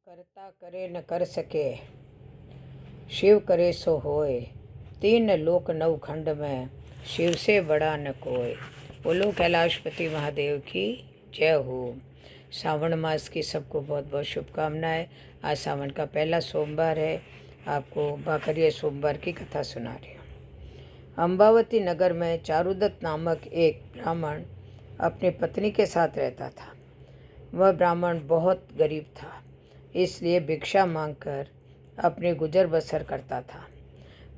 करता करे न कर सके, शिव करे सो होए। तीन लोक नवखंड में, शिव से बड़ा न कोई। बोलो कैलाशपति महादेव की जय हो। सावन मास की सबको बहुत बहुत शुभकामनाएं। आज सावन का पहला सोमवार है। आपको भाकरिया सोमवार की कथा सुना रही हूँ। अम्बावती नगर में चारुदत्त नामक एक ब्राह्मण अपनी पत्नी के साथ रहता था। वह ब्राह्मण बहुत गरीब था, इसलिए भिक्षा मांगकर अपनी गुजर बसर करता था।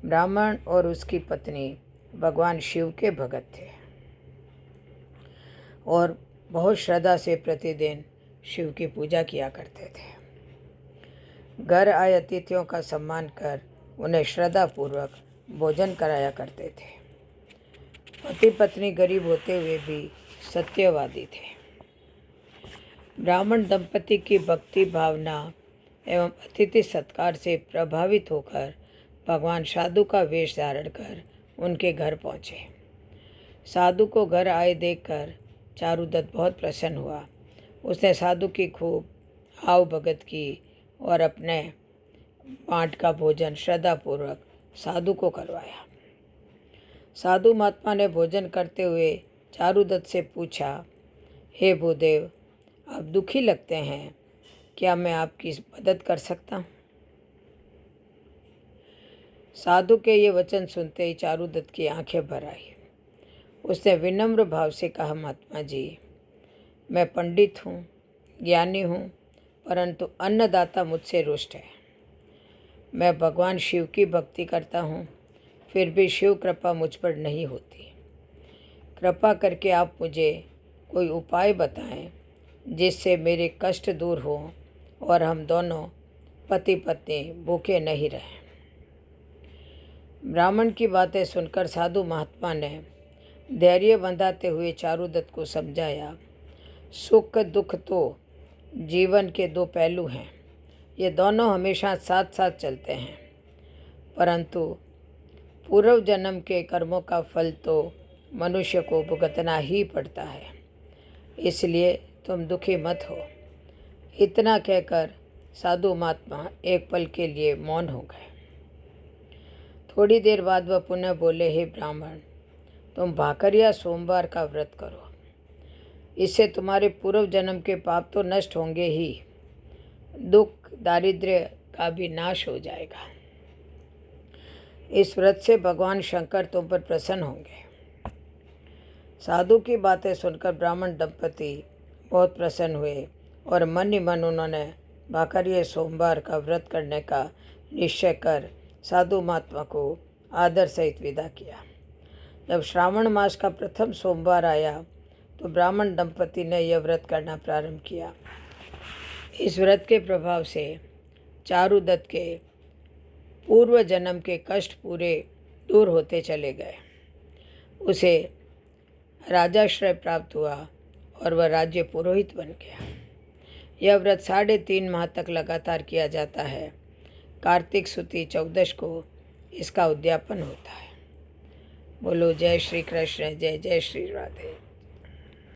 ब्राह्मण और उसकी पत्नी भगवान शिव के भगत थे और बहुत श्रद्धा से प्रतिदिन शिव की पूजा किया करते थे। घर आए अतिथियों का सम्मान कर उन्हें श्रद्धापूर्वक भोजन कराया करते थे। पति पत्नी गरीब होते हुए भी सत्यवादी थे। ब्राह्मण दंपति की भक्ति भावना एवं अतिथि सत्कार से प्रभावित होकर भगवान साधु का वेश धारण कर उनके घर पहुँचे। साधु को घर आए देखकर चारुदत्त बहुत प्रसन्न हुआ। उसने साधु की खूब आव भगत की और अपने बाँट का भोजन श्रद्धापूर्वक साधु को करवाया। साधु महात्मा ने भोजन करते हुए चारुदत्त से पूछा, हे भूदेव, आप दुखी लगते हैं, क्या मैं आपकी मदद कर सकता हूँ? साधु के ये वचन सुनते ही चारुदत्त की आंखें भर आई। उसने विनम्र भाव से कहा, महात्मा जी, मैं पंडित हूँ, ज्ञानी हूँ, परंतु अन्नदाता मुझसे रुष्ट है। मैं भगवान शिव की भक्ति करता हूँ, फिर भी शिव कृपा मुझ पर नहीं होती। कृपा करके आप मुझे कोई उपाय बताएं जिससे मेरे कष्ट दूर हो और हम दोनों पति पत्नी भूखे नहीं रहें। ब्राह्मण की बातें सुनकर साधु महात्मा ने धैर्य बंधाते हुए चारुदत्त को समझाया, सुख दुख तो जीवन के दो पहलू हैं, ये दोनों हमेशा साथ साथ चलते हैं, परंतु पूर्व जन्म के कर्मों का फल तो मनुष्य को भुगतना ही पड़ता है, इसलिए तुम दुखी मत हो। इतना कहकर साधु महात्मा एक पल के लिए मौन हो गए। थोड़ी देर बाद वह पुनः बोले, हे ब्राह्मण, तुम भाकरिया सोमवार का व्रत करो, इससे तुम्हारे पूर्व जन्म के पाप तो नष्ट होंगे ही, दुख दारिद्र्य का भी नाश हो जाएगा। इस व्रत से भगवान शंकर तुम पर प्रसन्न होंगे। साधु की बातें सुनकर ब्राह्मण दंपति बहुत प्रसन्न हुए और मन ही मन उन्होंने भाकरिया सोमवार का व्रत करने का निश्चय कर साधु महात्मा को आदर सहित विदा किया। जब श्रावण मास का प्रथम सोमवार आया तो ब्राह्मण दंपति ने यह व्रत करना प्रारंभ किया। इस व्रत के प्रभाव से चारुदत्त के पूर्व जन्म के कष्ट पूरे दूर होते चले गए। उसे राजाश्रय प्राप्त हुआ और वह राज्य पुरोहित बन गया। यह व्रत 3.5 माह तक लगातार किया जाता है। कार्तिक सुदी 14 को इसका उद्यापन होता है। बोलो जय श्री कृष्ण, जय जय श्री राधे।